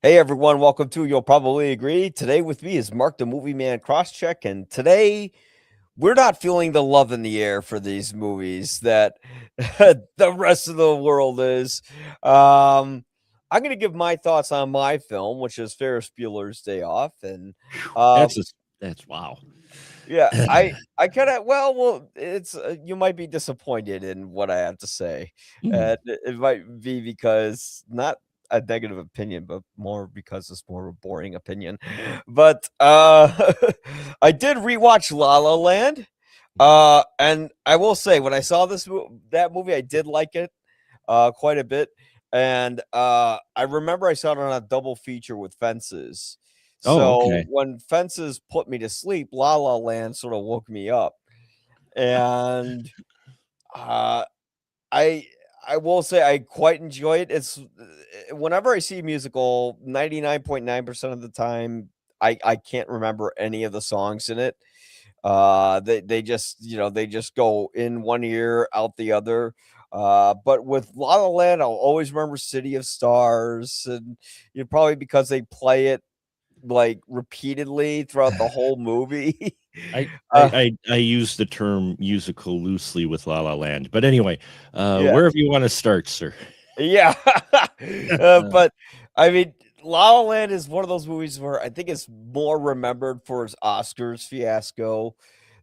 Hey everyone, welcome to You'll Probably Agree. Today with me is Mark the Movie Man Crosscheck, and today we're not feeling the love in the air for these movies that the rest of the world is. I'm going to give my thoughts on my film, which is Ferris Bueller's Day Off, and uh, That's just that's wow. yeah, I kind of well, it's you might be disappointed in what I have to say, Mm, and it might be because not a negative opinion, but more because it's more of a boring opinion. But I did rewatch La La Land, and I will say when I saw that movie, I did like it quite a bit, and I remember I saw it on a double feature with Fences. oh, So okay. when Fences put me to sleep, La La Land sort of woke me up, and uh, I I will say I quite enjoy it. It's whenever I see a musical, 99.9% of the time, I can't remember any of the songs in it. They just they just go in one ear out the other. But with La La Land, I'll always remember City of Stars, and probably because they play it like repeatedly throughout the whole movie. I uh, I use the term musical loosely with La La Land, but anyway, yeah, wherever you want to start, sir. yeah. But I mean, La La Land is one of those movies where I think it's more remembered for its Oscars fiasco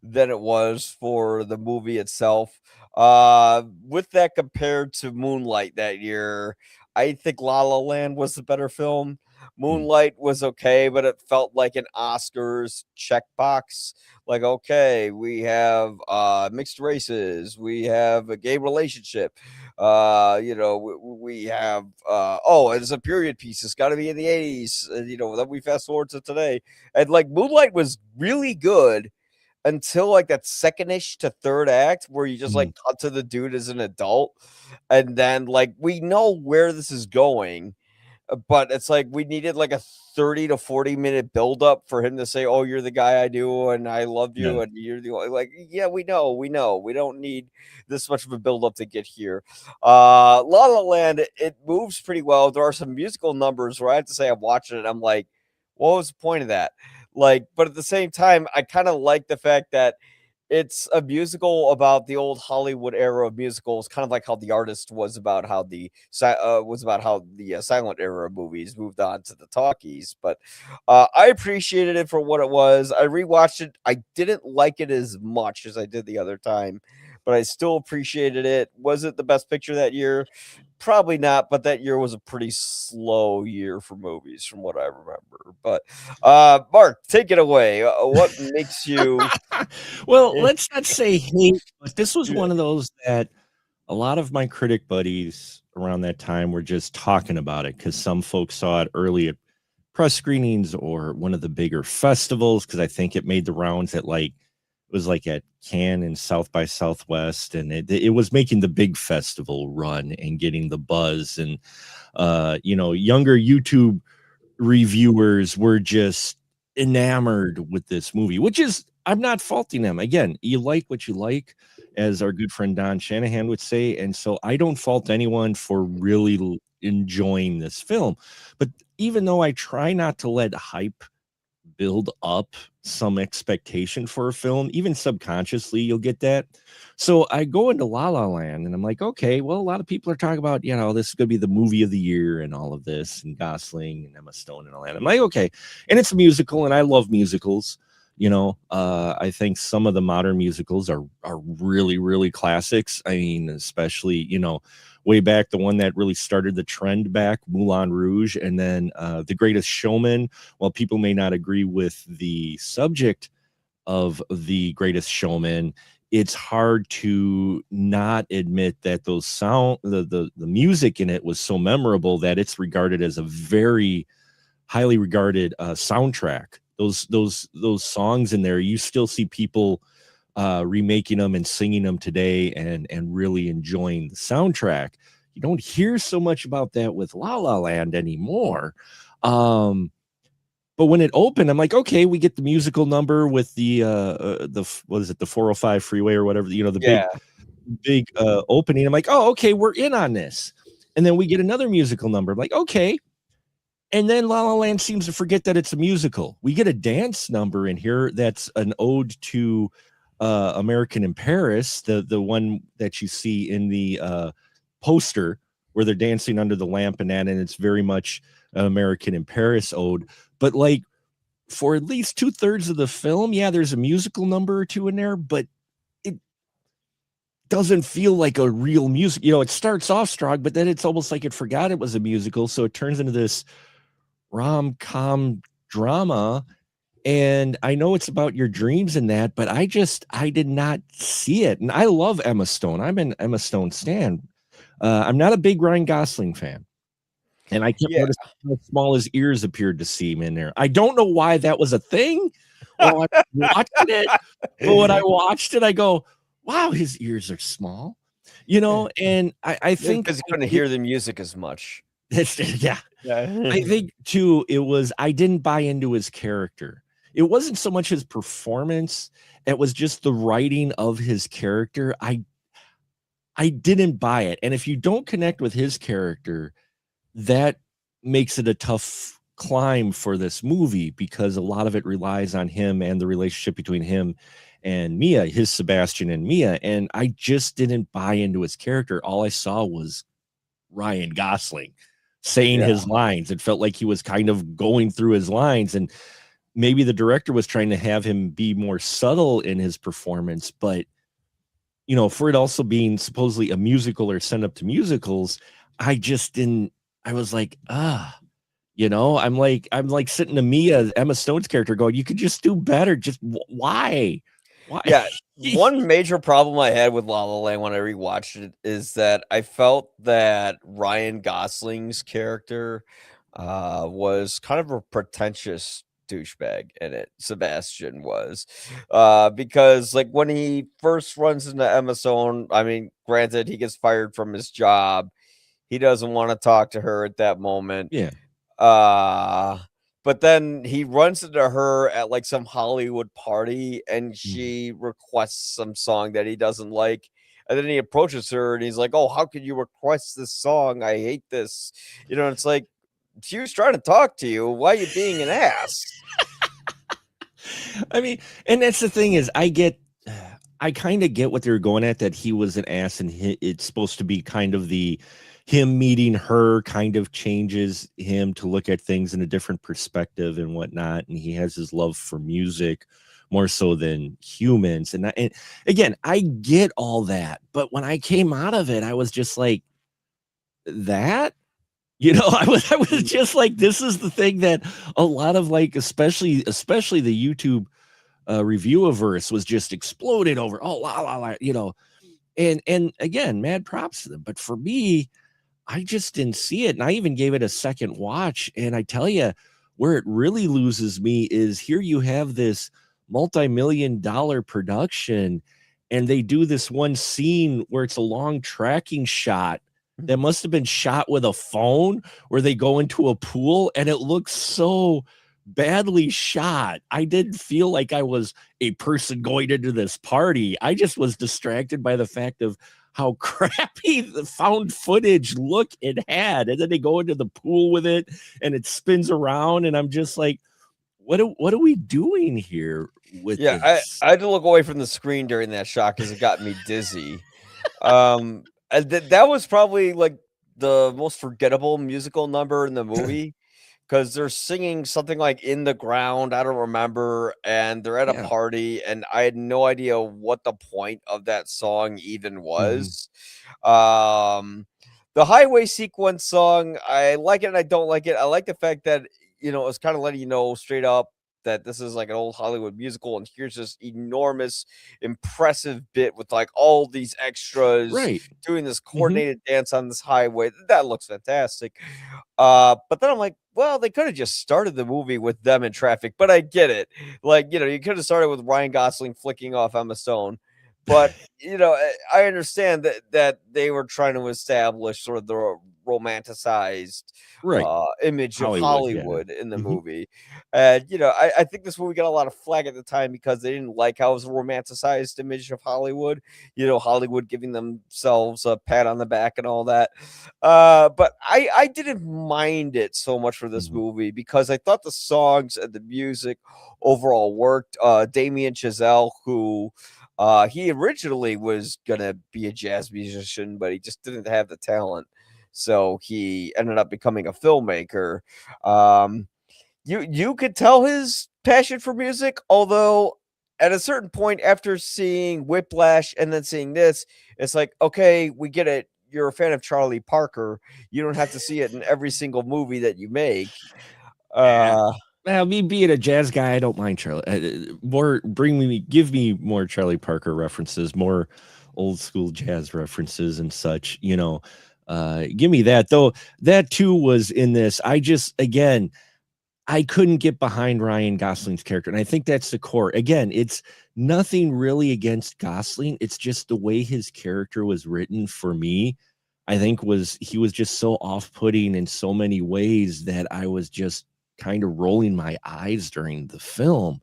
than it was for the movie itself. With that compared to Moonlight that year, I think La La Land was the better film. Mm, Moonlight was okay, but it felt like an Oscars checkbox. Like, okay, we have mixed races, we have a gay relationship, we have oh, it's a period piece, it's got to be in the 80s, and then we fast forward to today, and like Moonlight was really good until like that second-ish to third act where you just mm. like cut to the dude as an adult, and then like we know where this is going, but it's like we needed like a 30 to 40-minute buildup for him to say, "Oh, you're the guy I do, and I love Yeah. you, and you're the like." Yeah, we know. We don't need this much of a buildup to get here. La La Land, it moves pretty well. There are some musical numbers where I have to say I'm watching it. I'm like, what was the point of that? Like, but at the same time, I kind of like the fact that it's a musical about the old Hollywood era of musicals, kind of like how The Artist was about how the silent era of movies moved on to the talkies. But I appreciated it for what it was. I rewatched it. I didn't like it as much as I did the other time, but I still appreciated it. Was it the best picture that year? Probably not, but that year was a pretty slow year for movies from what I remember. But Mark, take it away. What makes you Well, eh, let's not say hate, but this was yeah. one of those that a lot of my critic buddies around that time were just talking about it because some folks saw it early at press screenings or one of the bigger festivals because I think it made the rounds at like it was like at Cannes and South by Southwest, and it was making the big festival run and getting the buzz. And younger YouTube reviewers were just enamored with this movie, which is I'm not faulting them. Again, you like what you like, as our good friend Don Shanahan would say, and so I don't fault anyone for really enjoying this film. But even though I try not to let hype build up some expectation for a film, even subconsciously, you'll get that. So I go into La La Land and I'm like, okay, well, a lot of people are talking about, this is going to be the movie of the year and all of this, and Gosling and Emma Stone and all that. I'm like, okay. And it's a musical, and I love musicals. I think some of the modern musicals are really, really classics. I mean, especially, way back, the one that really started the trend back, Moulin Rouge, and then The Greatest Showman. While people may not agree with the subject of The Greatest Showman, it's hard to not admit that the music in it was so memorable that it's regarded as a very highly regarded soundtrack. Those songs in there, you still see people remaking them and singing them today, and really enjoying the soundtrack. You don't hear so much about that with La La Land anymore. But when it opened, I'm like, okay, we get the musical number with the what is it, the 405 freeway or whatever, the Yeah. big opening. I'm like, oh, okay, we're in on this. And then we get another musical number. I'm like, okay. And then La La Land seems to forget that it's a musical. We get a dance number in here that's an ode to American in Paris, the one that you see in the poster where they're dancing under the lamp and that, and it's very much an American in Paris ode. But like for at least 2/3 of the film, yeah, there's a musical number or two in there, but it doesn't feel like a real music. It starts off strong, but then it's almost like it forgot it was a musical, so it turns into this rom-com drama. And I know it's about your dreams and that, but I did not see it. And I love Emma Stone. I'm an Emma Stone stan. I'm not a big Ryan Gosling fan. And I kept noticing how small his ears appeared to seem in there. I don't know why that was a thing while I watching it. But when I watched it, I go, wow, his ears are small. And I think because you couldn't hear the music as much. Yeah. I think too, I didn't buy into his character. It wasn't so much his performance, it was just the writing of his character. I didn't buy it. And if you don't connect with his character, that makes it a tough climb for this movie, because a lot of it relies on him and the relationship between him and Mia, his Sebastian and Mia. And I just didn't buy into his character. All I saw was Ryan Gosling saying his lines. It felt like he was kind of going through his lines, and maybe the director was trying to have him be more subtle in his performance. But for it also being supposedly a musical or sent up to musicals, I just didn't. I was like, I'm like sitting to Mia, Emma Stone's character, going, you could just do better. Just why? Yeah, one major problem I had with La La Land when I rewatched it is that I felt that Ryan Gosling's character was kind of a pretentious douchebag in it. Sebastian was, because like when he first runs into Emma Stone, I mean, granted, he gets fired from his job. He doesn't want to talk to her at that moment. Yeah. But then he runs into her at like some Hollywood party and she requests some song that he doesn't like. And then he approaches her and he's like, oh, how could you request this song? I hate this. It's like, she was trying to talk to you. Why are you being an ass? I mean, and that's the thing is, I kind of get what they're going at, that he was an ass, and it's supposed to be kind of him meeting her kind of changes him to look at things in a different perspective and whatnot. And he has his love for music more so than humans. And again, I get all that, but when I came out of it, I was just like, that, I was just like, this is the thing that a lot of like, especially the YouTube review-averse was just exploded over. Oh, la, la, la, and again, mad props to them. But for me, I just didn't see it. And I even gave it a second watch. And I tell you, where it really loses me is here you have this multi-million-dollar production, and they do this one scene where it's a long tracking shot that must have been shot with a phone, where they go into a pool, and it looks so badly shot. I didn't feel like I was a person going into this party. I just was distracted by the fact of how crappy the found footage look it had. And then they go into the pool with it and it spins around. And I'm just like, what are we doing here with this? I had to look away from the screen during that shot because it got me dizzy. That was probably like the most forgettable musical number in the movie, because they're singing something like In the Ground. I don't remember. And they're at a party, and I had no idea what the point of that song even was. The highway sequence song, I like it and I don't like it. I like the fact that, it was kind of letting you know straight up that this is like an old Hollywood musical, and here's this enormous, impressive bit with like all these extras doing this coordinated dance on this highway. That looks fantastic. But then I'm like, well, they could have just started the movie with them in traffic, but I get it. Like, you could have started with Ryan Gosling flicking off Emma Stone, but I understand that they were trying to establish sort of the romanticized Right. image of Hollywood, yeah. Hollywood in the Mhm. movie. And I think this movie got a lot of flack at the time because they didn't like how it was a romanticized image of Hollywood. Hollywood giving themselves a pat on the back and all that. But I didn't mind it so much for this Mhm. movie because I thought the songs and the music overall worked. Damien Chazelle, who he originally was gonna be a jazz musician, but he just didn't have the talent, so he ended up becoming a filmmaker. Um, you could tell his passion for music, although at a certain point after seeing Whiplash and then seeing this, it's like, okay, we get it. You're a fan of Charlie Parker. You don't have to see it in every single movie that you make. Yeah. Uh, Well, me being a jazz guy, I don't mind Charlie. Give me more Charlie Parker references, more old school jazz references and such. Give me that. Though that too was in this. Again, I couldn't get behind Ryan Gosling's character, and I think that's the core. Again, it's nothing really against Gosling. It's just the way his character was written for me. I think he was just so off-putting in so many ways that I was just kind of rolling my eyes during the film,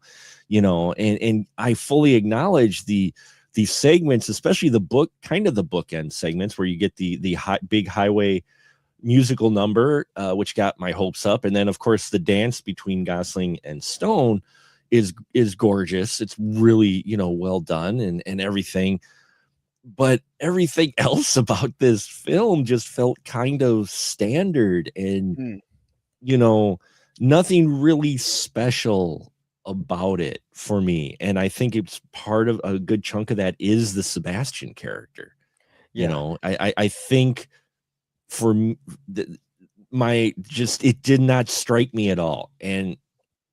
and I fully acknowledge the segments, especially the bookend segments where you get the big highway musical number, which got my hopes up, and then of course the dance between Gosling and Stone is gorgeous. It's really well done and everything, but everything else about this film just felt kind of standard and hmm, you know nothing really special about it for me. And I think it's part of a good chunk of that is the Sebastian character. yeah. I think for my just it did not strike me at all. And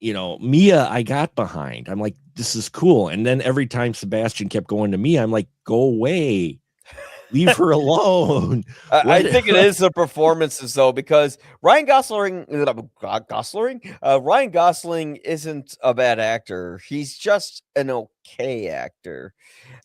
Mia, I got behind. I'm like, this is cool. And then every time Sebastian kept going to Mia, I'm like, go away, leave her alone. I Let think it is the performances though, because Ryan Gosling isn't a bad actor. He's just an okay actor,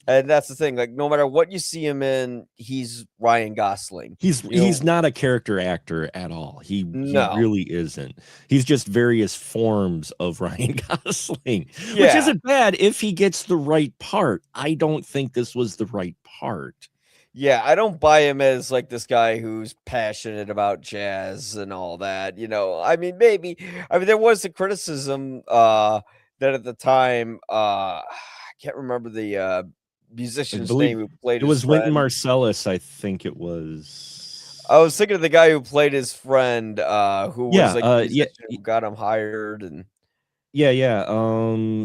and that's the thing. Like, no matter what you see him in, he's Ryan Gosling. he's not a character actor at all. He No, really isn't. He's just various forms of Ryan Gosling, which yeah, isn't bad if he gets the right part. I don't think this was the right part. yeah. I don't buy him as like this guy who's passionate about jazz and all that. I mean, maybe. I mean, there was the criticism that at the time, I can't remember the I musician's believe name who played it his was Wynton friend. Marsalis. I think it I was. was thinking of the guy who played his friend, who was Yeah, like the yeah, musician who got him hired, and yeah.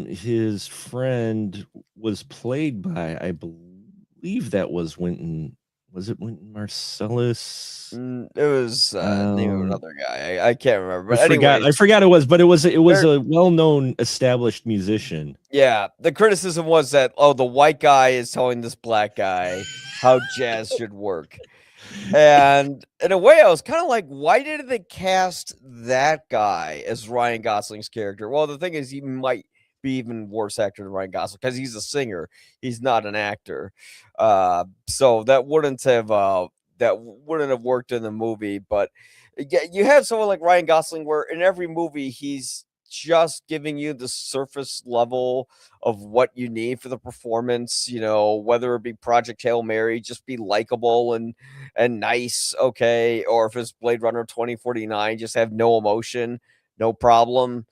His friend was played by, I believe that was Wynton. Was it Wynton Marsalis? it was name of Um, another guy. I can't remember. I But forgot. anyways, I forgot it was, but it was there. a well-known, established musician. Yeah, the criticism was that the white guy is telling this black guy how jazz should work. And in a way, I was kind of like, why did they cast that guy as Ryan Gosling's character? Well, the thing is, he might be even worse actor than Ryan Gosling because he's a singer. He's not an actor. So that wouldn't have worked in the movie. But yeah, you have someone like Ryan Gosling, where in every movie he's just giving you the surface level of what you need for the performance, whether it be Project Hail Mary, just be likable and nice, okay, or if it's Blade Runner 2049, just have no emotion, no problem.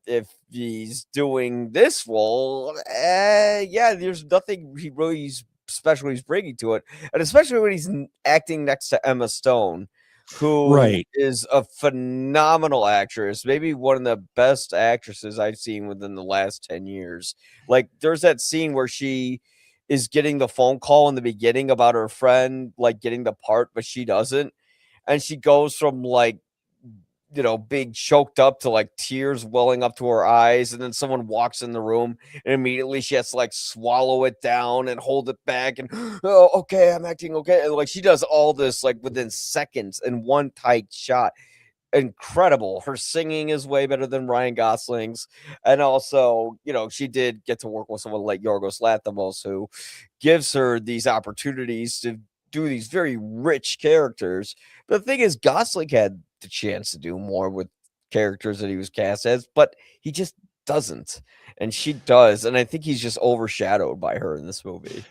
If he's doing this role, yeah, there's nothing he really special he's bringing to it, and especially when he's acting next to Emma Stone, who Right. is a phenomenal actress, maybe one of the best actresses I've seen within the last 10 years. Like, there's that scene where she is getting the phone call in the beginning about her friend, like, getting the part, but she doesn't. And she goes from, like, being choked up to like tears welling up to her eyes. And then someone walks in the room and immediately she has to like swallow it down and hold it back. And, oh, okay, I'm acting okay. And like she does all this like within seconds in one tight shot. incredible. Her singing is way better than Ryan Gosling's, and also, she did get to work with someone like Yorgos Lanthimos, who gives her these opportunities to do these very rich characters. But the thing is, Gosling had the chance to do more with characters that he was cast as, but he just doesn't, and she does, and I think he's just overshadowed by her in this movie.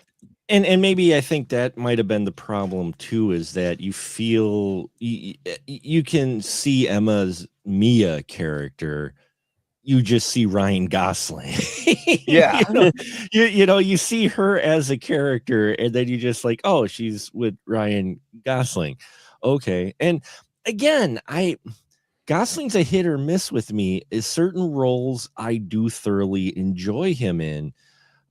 And maybe I think that might have been the problem too, is that you feel you can see Emma's Mia character, you just see Ryan Gosling. Yeah. You see her as a character, and then you just like, oh, she's with Ryan Gosling. Okay. And again, Gosling's a hit or miss with me. Is certain roles I do thoroughly enjoy him in.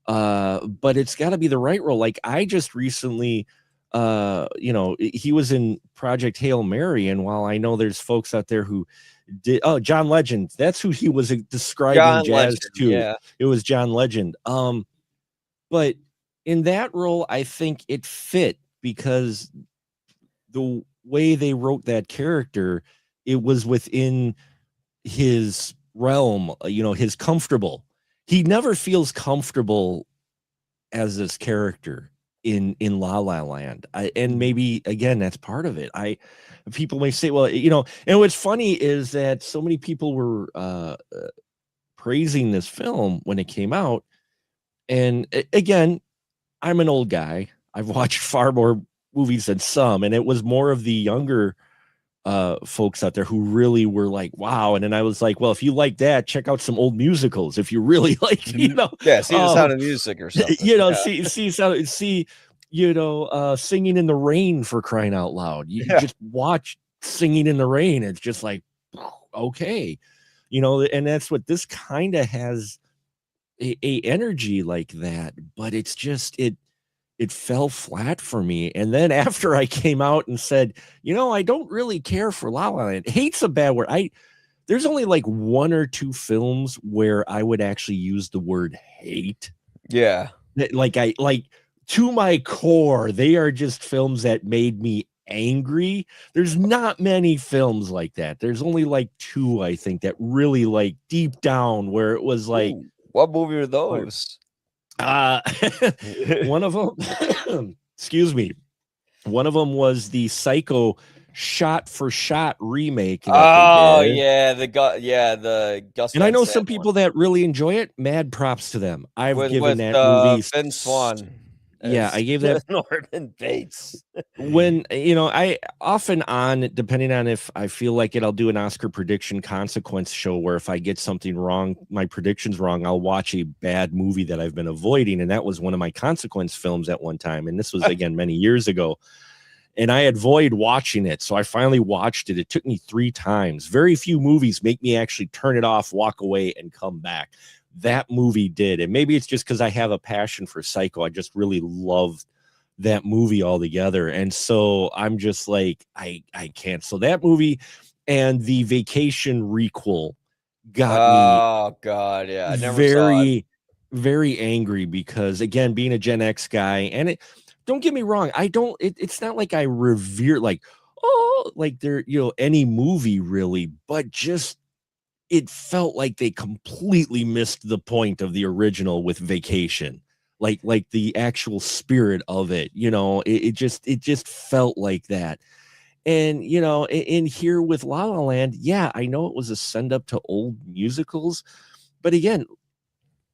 But it's got to be the right role. Like I just recently, he was in Project Hail Mary, and while I know there's folks out there who did, John Legend, that's who he was describing John jazz Legend, to. yeah. It was John Legend. But in that role, I think it fit because the way they wrote that character, it was within his realm, his comfortable. He never feels comfortable as this character in La La Land. And maybe again, that's part of it. People may say, well, and what's funny is that so many people were praising this film when it came out. And again, I'm an old guy. I've watched far more movies than some, and it was more of the younger folks out there who really were like, wow. And then I was like, well, if you like that, check out some old musicals. If you really like, See the Sound of Music or something. See, Singing in the Rain, for crying out loud. You just watch Singing in the Rain. It's just like, okay, and that's what this kind of has a energy like that, but it's just, it fell flat for me. And then after I came out and said, I don't really care for La La Land. Hate's a bad word. There's only like one or two films where I would actually use the word hate. Yeah. Like to my core, they are just films that made me angry. There's not many films like that. There's only like two, I think, that really like deep down where it was like, ooh, what movie are those? One of them, excuse me, one of them was the Psycho shot for shot remake. Oh yeah, the Gus. And I know some people that really enjoy it. Mad props to them. I've given that movie Ben Swan. Yeah, I gave that Norman Bates. When I often depending on if I feel like it, I'll do an Oscar prediction consequence show where if I get something wrong, my prediction's wrong, I'll watch a bad movie that I've been avoiding. And that was one of my consequence films at one time. And this was again many years ago. And I avoid watching it. So I finally watched it. It took me 3 times. Very few movies make me actually turn it off, walk away, and come back. That movie did. And maybe it's just because I have a passion for Psycho. I just really loved that movie altogether. And so I'm just like, I can't. So that movie and the Vacation requel got me. Oh God, yeah. I never very, saw it. very angry because again, being a Gen X guy, and don't get me wrong, it's not like I revere like there, any movie really, but just it felt like they completely missed the point of the original with Vacation. Like the actual spirit of it, it just felt like that. And, in here with La La Land, yeah, I know it was a send up to old musicals, but again,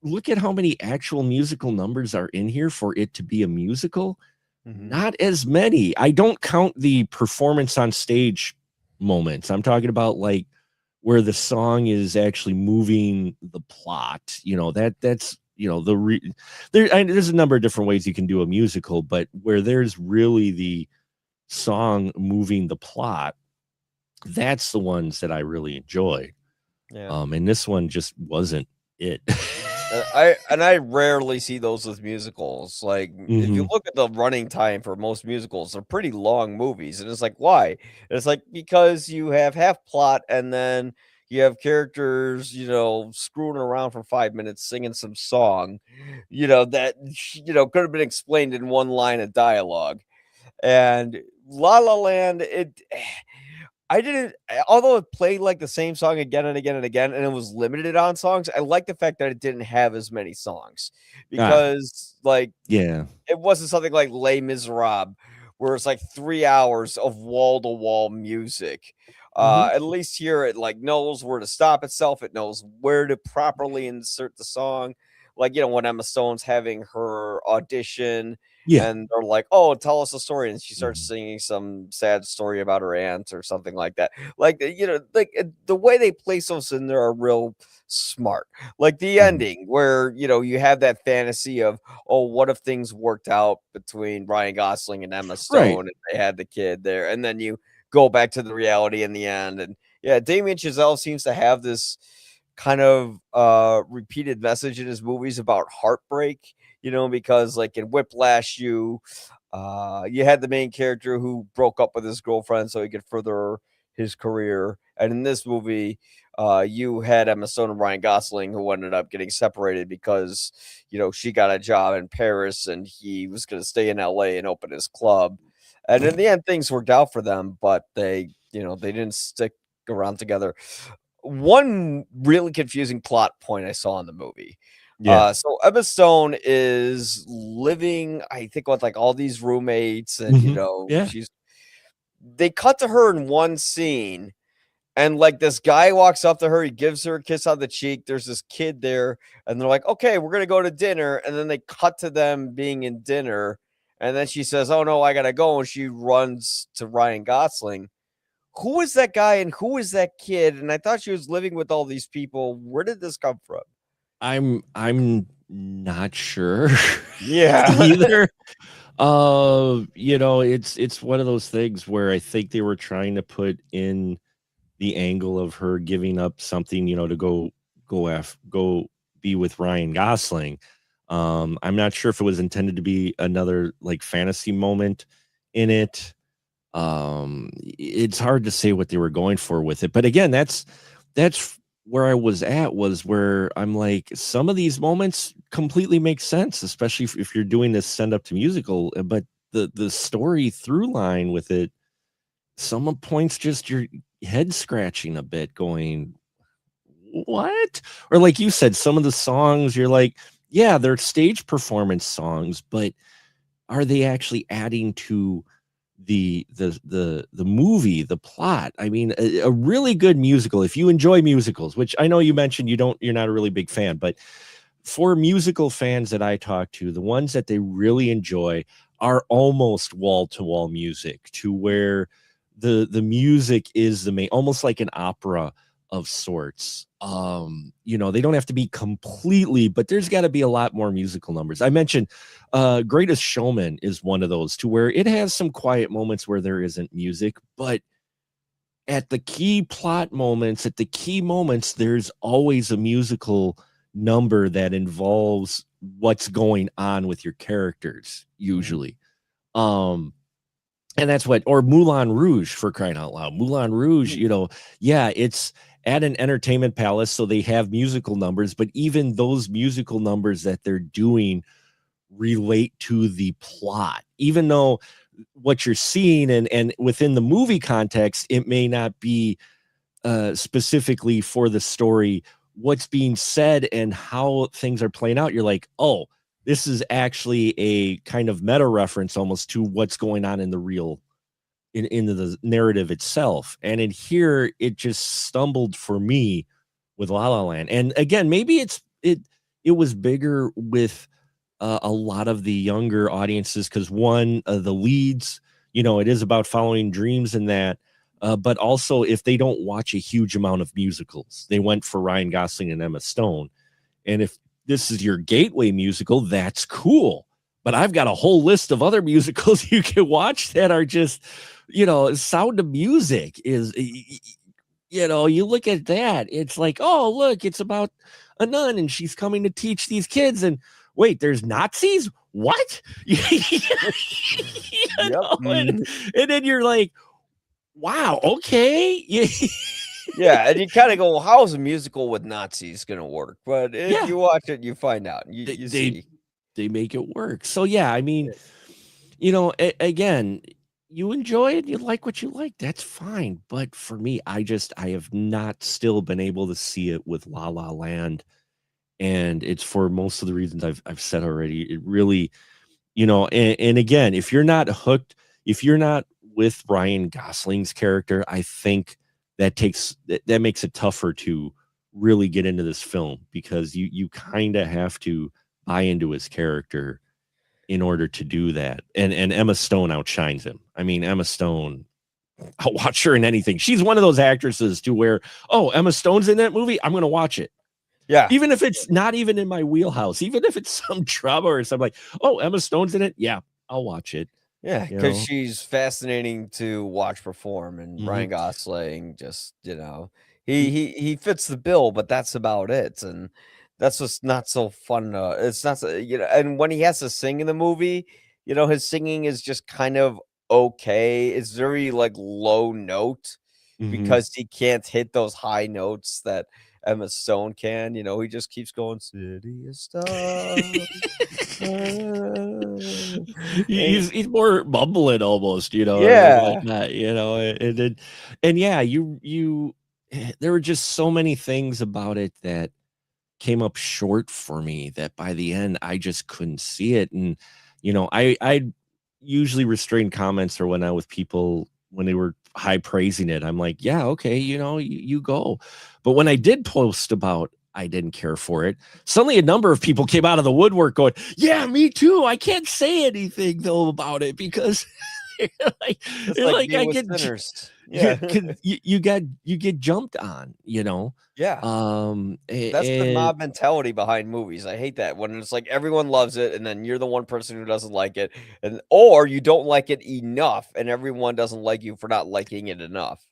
look at how many actual musical numbers are in here for it to be a musical. Mm-hmm. Not as many. I don't count the performance on stage moments. I'm talking about like where the song is actually moving the plot, that's there's a number of different ways you can do a musical, but where there's really the song moving the plot, that's the ones that I really enjoy. Yeah. And this one just wasn't it. I rarely see those with musicals. Like if you look at the running time for most musicals, they're pretty long movies, and it's like, why? And it's like because you have half plot and then you have characters, screwing around for 5 minutes singing some song, that could have been explained in one line of dialogue. And La La Land, I didn't, although it played like the same song again and again and again, and it was limited on songs. I like the fact that it didn't have as many songs Ah, because, like, yeah. it wasn't something like Les Miserables, where it's like 3 hours of wall to wall music. Mhm. At least here, it like knows where to stop itself. It knows where to properly insert the song. Like, when Emma Stone's having her audition Yeah. and they're like, "Oh, tell us a story," and she starts Mhm. singing some sad story about her aunt or something like that. Like, like the way they place those in there are real smart. Like the Mhm. ending where, you have that fantasy of, oh, what if things worked out between Ryan Gosling and Emma Right. Stone and they had the kid there, and then you go back to the reality in the end. And yeah, Damien Chazelle seems to have this kind of repeated message in his movies about heartbreak, because like in Whiplash, you had the main character who broke up with his girlfriend so he could further his career. And in this movie, you had Emma Stone and Ryan Gosling who ended up getting separated because, she got a job in Paris and he was going to stay in LA and open his club. And in the end, things worked out for them, but they didn't stick around together. One really confusing plot point I saw in the movie. Yeah. So Emma Stone is living, I think, with like all these roommates, and Mhm. Yeah. they cut to her in one scene, and like this guy walks up to her, he gives her a kiss on the cheek. There's this kid there, and they're like, okay, we're gonna go to dinner. And then they cut to them being in dinner, and then she says, oh no, I gotta go, and she runs to Ryan Gosling. Who is that guy and who is that kid? And I thought she was living with all these people. Where did this come from? I'm not sure Yeah. either. It's one of those things where I think they were trying to put in the angle of her giving up something, to go be with Ryan Gosling. I'm not sure if it was intended to be another like fantasy moment in it. It's hard to say what they were going for with it. But again, that's where I was at, was where I'm like, some of these moments completely make sense, especially if you're doing this send up to musical. But the story through line with it, some of points just your head scratching a bit, going, what? Or like you said, some of the songs you're like, yeah, they're stage performance songs, but are they actually adding to the movie, the plot? I mean, a really good musical, if you enjoy musicals, which I know you mentioned you're not a really big fan, but for musical fans that I talk to, the ones that they really enjoy are almost wall to wall music, to where the music is the main, almost like an opera of sorts. They don't have to be completely, but there's got to be a lot more musical numbers. I mentioned Greatest Showman is one of those, to where it has some quiet moments where there isn't music, but at the key plot moments, at the key moments, there's always a musical number that involves what's going on with your characters, Mhm. usually. Um, and that's what, or Moulin Rouge, for crying out loud. Moulin Rouge, yeah, it's at an entertainment palace, so they have musical numbers, but even those musical numbers that they're doing relate to the plot, even though what you're seeing and within the movie context, it may not be specifically for the story, what's being said and how things are playing out. You're like, oh, this is actually a kind of meta reference almost to what's going on in the real in the narrative itself. And in here, it just stumbled for me with La La Land. And again, maybe it was bigger with a lot of the younger audiences, because one of the leads, it is about following dreams and that. But also, if they don't watch a huge amount of musicals, they went for Ryan Gosling and Emma Stone. And if this is your gateway musical, that's cool. But I've got a whole list of other musicals you can watch that are just, Sound of Music is, you look at that, it's like, oh, look, it's about a nun and she's coming to teach these kids. And wait, there's Nazis? What? Yep. And, Mhm. and then you're like, wow, okay. Yeah. Yeah, and you kind of go, well, how is a musical with Nazis going to work? But if Yeah. you watch it, you find out. You, They, you they see. they make it work. So yeah, I mean, Yeah. again, you enjoy it, you like what you like, that's fine. But for me, I have not still been able to see it with La La Land. And it's for most of the reasons I've said already. It really, and again, if you're not hooked, if you're not with Ryan Gosling's character, I think that makes it tougher to really get into this film, because you kind of have to buy into his character in order to do that. And Emma Stone outshines him. I mean, Emma Stone, I'll watch her in anything. She's one of those actresses to where, oh, Emma Stone's in that movie, I'm going to watch it. Yeah. Even if it's not even in my wheelhouse, even if it's some drama or something, like, oh, Emma Stone's in it. Yeah, I'll watch it. Yeah, because she's fascinating to watch perform, and Ryan Gosling just, he fits the bill, but that's about it, and that's what's not so fun. It's not so, and when he has to sing in the movie, his singing is just kind of okay. It's very like low note because he can't hit those high notes that Emma Stone can. He just keeps going, "City of Stars." He's more mumbling almost, or Yeah. whatnot, and yeah, there were just so many things about it that came up short for me that by the end I just couldn't see it. And I usually restrain comments or whatnot with people when they were high praising it. I'm like, yeah, okay, you go. But when I did post about I didn't care for it, suddenly a number of people came out of the woodwork going, yeah, me too. I can't say anything though about it because like, It's like me I with get sinners. Yeah. you get jumped on, Yeah. That's the and mob mentality behind movies. I hate that when it's like everyone loves it and then you're the one person who doesn't like it, or you don't like it enough and everyone doesn't like you for not liking it enough.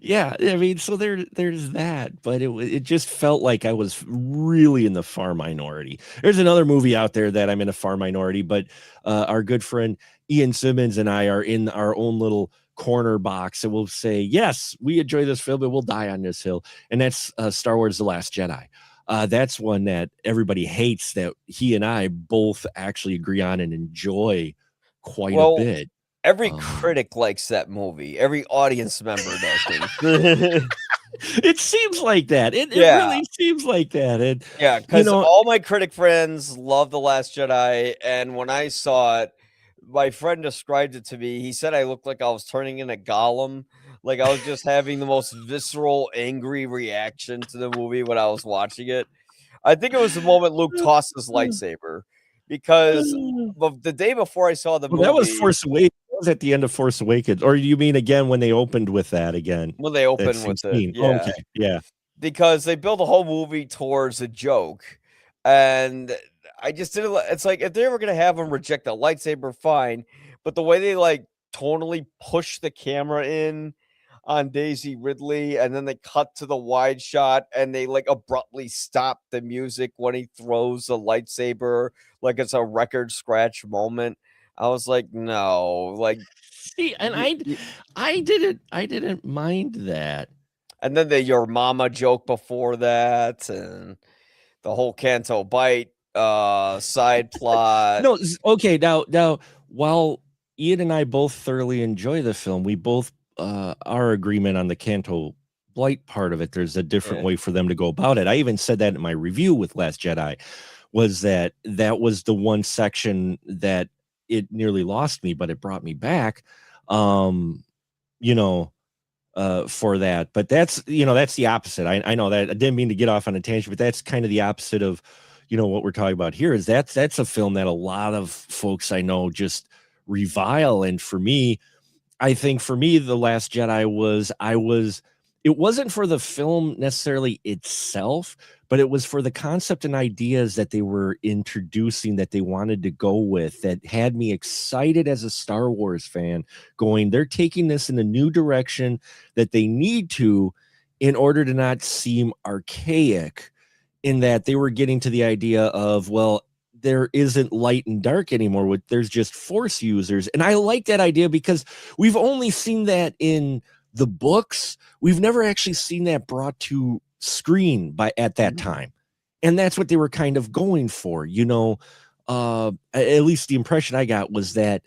yeah, I mean, so there's that, but it just felt like I was really in the far minority. There's another movie out there that I'm in a far minority, but our good friend Ian Simmons and I are in our own little corner box, and we'll say, yes, we enjoy this film, but we'll die on this hill, and that's Star Wars: The Last Jedi. That's one that everybody hates that he and I both actually agree on and enjoy quite a Well, bit. every critic likes that movie. Every audience member doesn't. It seems like that. It Yeah. really seems like that. And Yeah, because all my critic friends love The Last Jedi, and when I saw it, my friend described it to me. He said I looked like I was turning into Gollum, like I was just having the most visceral, angry reaction to the movie when I was watching it. I think it was the moment Luke tossed his lightsaber, because the day before I saw the well, that was movie, Force Awakens. That was at the end of Force Awakens. Or you mean again when they opened with that again? when they That opened same with it, scene. Oh, yeah. okay. Yeah. Because they build a whole movie towards a joke, and I just didn't it's like, if they were gonna have him reject the lightsaber, fine, but the way they, like, tonally push the camera in on Daisy Ridley, and then they cut to the wide shot, and they, like, abruptly stop the music when he throws the lightsaber, like it's a record scratch moment. I was like, "No," like, See, and you I didn't mind that. and then the "your mama" joke before that, and the whole Canto Bite, side plot. No, okay, now while Ian and I both thoroughly enjoy the film, we both our agreement on the Canto Blight part of it. There's a different Yeah. way for them to go about it. I even said that in my review with Last Jedi, was that was the one section that it nearly lost me, but it brought me back. You know, for that. But that's that's the opposite. I know that I didn't mean to get off on a tangent, but that's kind of the opposite of what we're talking about here. Is that's a film that a lot of folks I know just revile. And for me, I think for me, The Last Jedi it wasn't for the film necessarily itself, but it was for the concept and ideas that they were introducing that they wanted to go with, that had me excited as a Star Wars fan, going, they're taking this in a new direction that they need to in order to not seem archaic, in that they were getting to the idea of, well, there isn't light and dark anymore. There's just force users. And I like that idea because we've only seen that in the books. We've never actually seen that brought to screen at that time. And that's what they were kind of going for, at least the impression I got was that,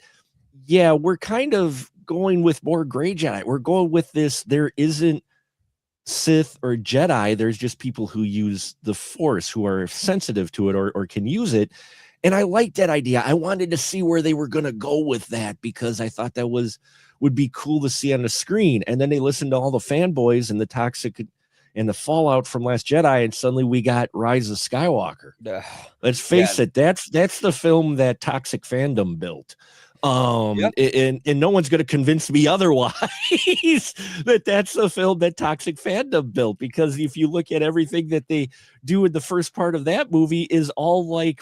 yeah, we're kind of going with more gray Jedi. We're going with this. There isn't Sith or Jedi. There's just people who use the Force, who are sensitive to it or can use it. And I liked that idea. I wanted to see where they were going to go with that because I thought that would be cool to see on the screen. And then they listened to all the fanboys and the toxic and the fallout from Last Jedi, and suddenly we got Rise of Skywalker. Let's face it, that's the film that toxic fandom built. And no one's going to convince me otherwise that's the film that toxic fandom built, because if you look at everything that they do in the first part of that movie is all like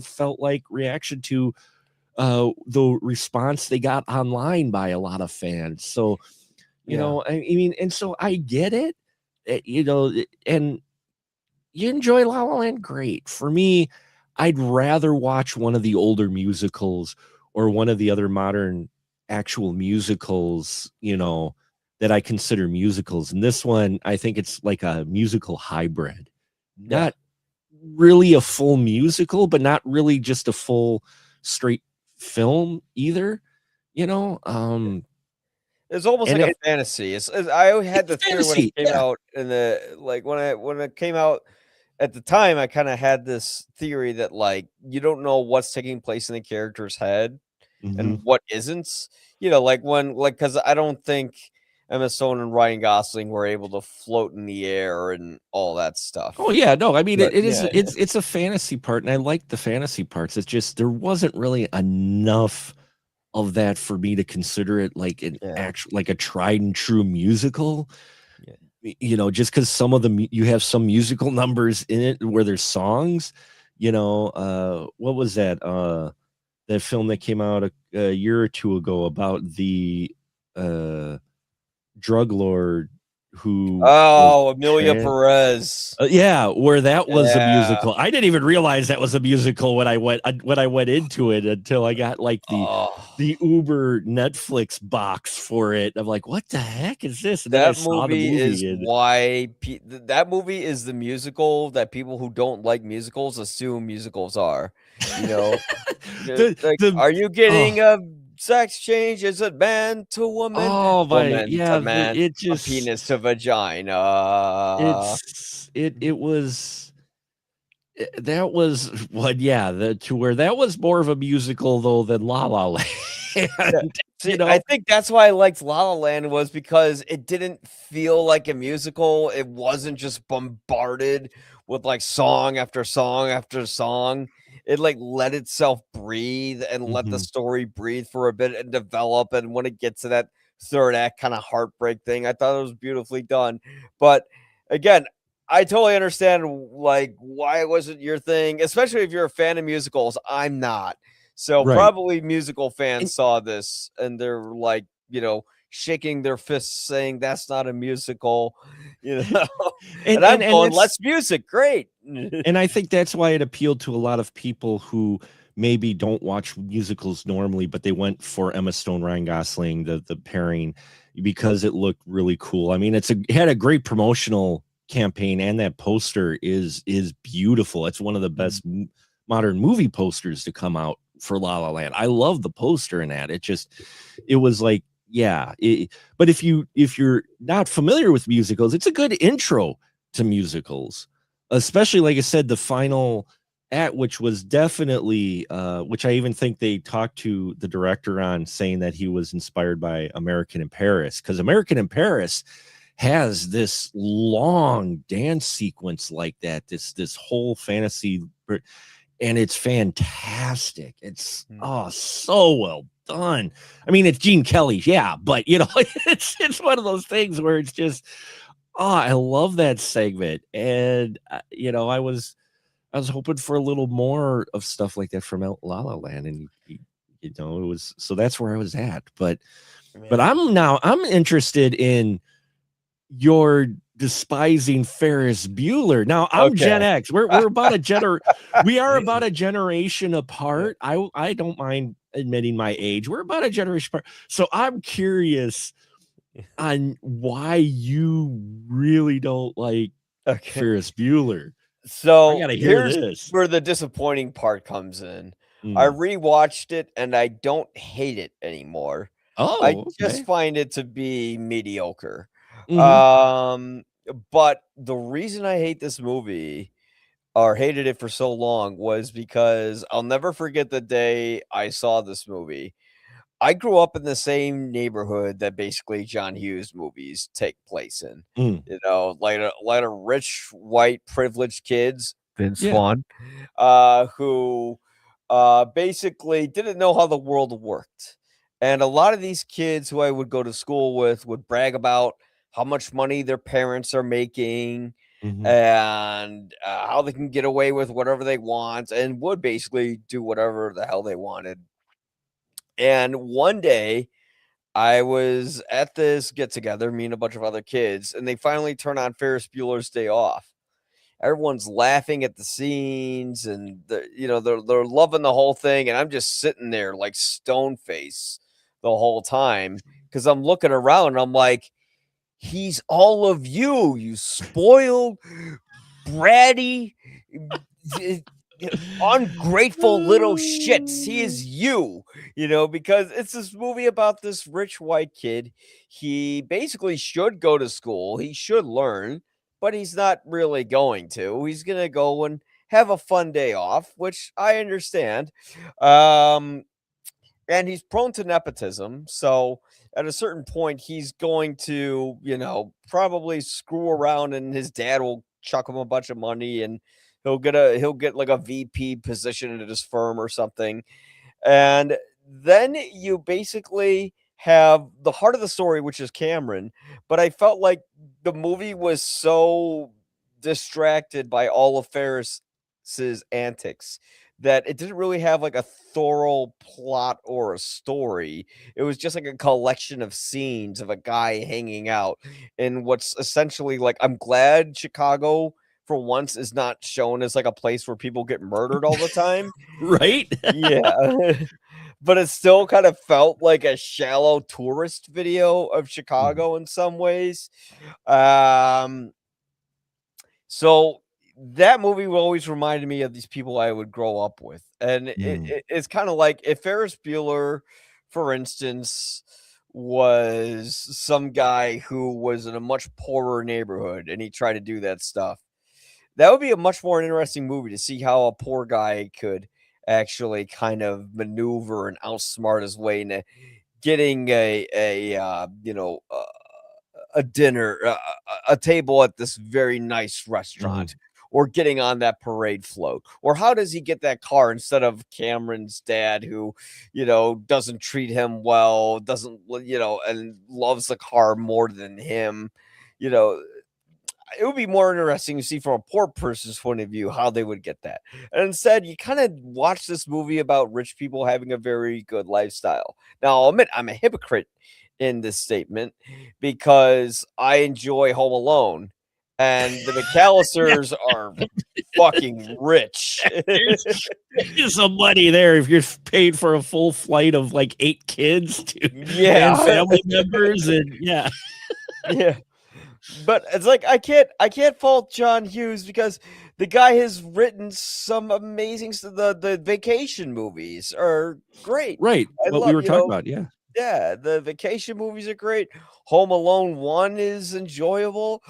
felt like reaction to the response they got online by a lot of fans. So, you know, I mean, and so I get it, you know, and you enjoy La La Land, great. For me, I'd rather watch one of the older musicals or one of the other modern actual musicals, you know, that I consider musicals. And this one, I think it's like a musical hybrid. Not really a full musical, but not really just a full straight film either, you know. It's almost like a fantasy. I had the theory when it came out in the when it came out at the time, I kind of had this theory that like you don't know what's taking place in the character's head and what isn't. You know, like because I don't think Emma Stone and Ryan Gosling were able to float in the air and all that stuff. Oh yeah, no, I mean it's a fantasy part, and I like the fantasy parts. It's just there wasn't really enough of that for me to consider it like an actual, like a tried and true musical. You know, just because some of them you have some musical numbers in it where there's songs. You know, what was that? That film that came out a year or two ago about the drug lord who Amelia Perez. Where that was a musical. I didn't even realize that was a musical when I went into it until I got like the Uber Netflix box for it. I'm like, what the heck is this? And that movie is why that movie is the musical that people who don't like musicals assume musicals are. You know, are you getting a sex change? Is it man to woman? Oh my, woman to man, a penis to vagina. It was that was what to where that was more of a musical though than La La Land. See, you know? I think that's why I liked La La Land was because it didn't feel like a musical. It wasn't just bombarded with like song after song after song. It like let itself breathe and let the story breathe for a bit and develop. And when it gets to that third act kind of heartbreak thing, I thought it was beautifully done. But again, I totally understand like why it wasn't your thing, especially if you're a fan of musicals. I'm not. So probably musical fans saw this and they're like, you know, shaking their fists saying that's not a musical, you know. and I'm going, let's music, great. And I think that's why it appealed to a lot of people who maybe don't watch musicals normally, but they went for Emma Stone, Ryan Gosling, the pairing, because it looked really cool. I mean, it had a great promotional campaign, and that poster is beautiful. It's one of the best modern movie posters to come out for La La Land. I love the poster in that. It was like, but if you're not familiar with musicals, it's a good intro to musicals, especially like I said, the final act, which was definitely which I even think they talked to the director on, saying that he was inspired by American in Paris, because American in Paris has this long dance sequence like that, this whole fantasy, and it's fantastic. It's so well done. I mean, it's Gene Kelly, but you know, it's one of those things where it's just, I love that segment. And you know, I was hoping for a little more of stuff like that from La La Land, and you know, it was, so that's where I was at. But I'm interested in your despising Ferris Bueller. Now I'm Gen X. We're about we are about a generation apart. I don't mind admitting my age. We're about a generation apart. So I'm curious on why you really don't like Ferris Bueller. So I gotta hear this. Where the disappointing part comes in. I Mm. rewatched it and I don't hate it anymore. I Oh, just okay. find it to be mediocre. Mhm. Um, but the reason I hate this movie or hated it for so long was because I'll never forget the day I saw this movie. I grew up in the same neighborhood that basically John Hughes movies take place in. Mm. You know, like a lot of rich, white, privileged kids, Vince Yeah. Vaughn, who basically didn't know how the world worked. And a lot of these kids who I would go to school with would brag about how much money their parents are making Mhm. and how they can get away with whatever they want and would basically do whatever the hell they wanted. And one day I was at this get together, me and a bunch of other kids, and they finally turn on Ferris Bueller's Day Off. Everyone's laughing at the scenes and they're loving the whole thing. And I'm just sitting there like stone face the whole time because I'm looking around and I'm like, he's all of you, you spoiled, bratty, d- ungrateful little shits. He is you, because it's this movie about this rich white kid. He basically should go to school, he should learn, but he's not really going to. He's going to go and have a fun day off, which I understand. Um, and he's prone to nepotism. So at a certain point, he's going to, probably screw around, and his dad will chuck him a bunch of money, and he'll get like a VP position at his firm or something. And then you basically have the heart of the story, which is Cameron. But I felt like the movie was so distracted by all of Ferris's antics that it didn't really have like a thorough plot or a story. It was just like a collection of scenes of a guy hanging out in what's essentially like, I'm glad Chicago for once is not shown as like a place where people get murdered all the time. Right? Yeah. But it still kind of felt like a shallow tourist video of Mm. Chicago in some ways. Um, so that movie will always reminded me of these people I would grow up with. And Mm. it's kind of like if Ferris Bueller, for instance, was some guy who was in a much poorer neighborhood and he tried to do that stuff. That would be a much more interesting movie to see how a poor guy could actually kind of maneuver and outsmart his way into getting a dinner, a table at this very nice Mhm. restaurant, or getting on that parade float, or how does he get that car instead of Cameron's dad, who, doesn't treat him well, doesn't, and loves the car more than him, you know, it would be more interesting to see from a poor person's point of view how they would get that. And instead, you kind of watch this movie about rich people having a very good lifestyle. Now, I'll admit I'm a hypocrite in this statement because I enjoy Home Alone, and the McAllisters are fucking rich. There's some money there if you're paid for a full flight of like 8 kids to and Yeah. family members and yeah. Yeah. But it's like I can't fault John Hughes because the guy has written some amazing the vacation movies are great. Right. I What we love, were talking about, yeah. yeah, the vacation movies are great. Home Alone 1 is enjoyable.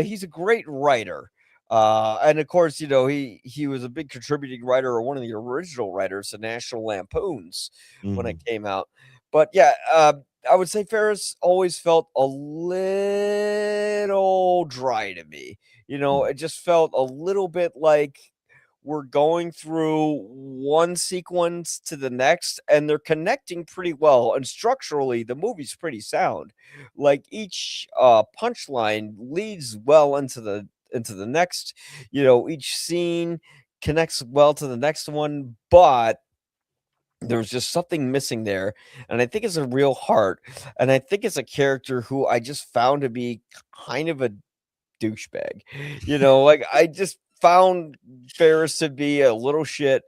He's a great writer. And of course, he was a big contributing writer or one of the original writers to National Lampoons when it Mhm. came out. But yeah, I would say Ferris always felt a little dry to me. Mm. It just felt a little bit like we're going through one sequence to the next and they're connecting pretty well, and structurally the movie's pretty sound. Like each punchline leads well into the next. Each scene connects well to the next one, but there's just something missing there, and I think it's a real heart, and I think it's a character who I just found to be kind of a douchebag. Like, I just found Ferris to be a little shit,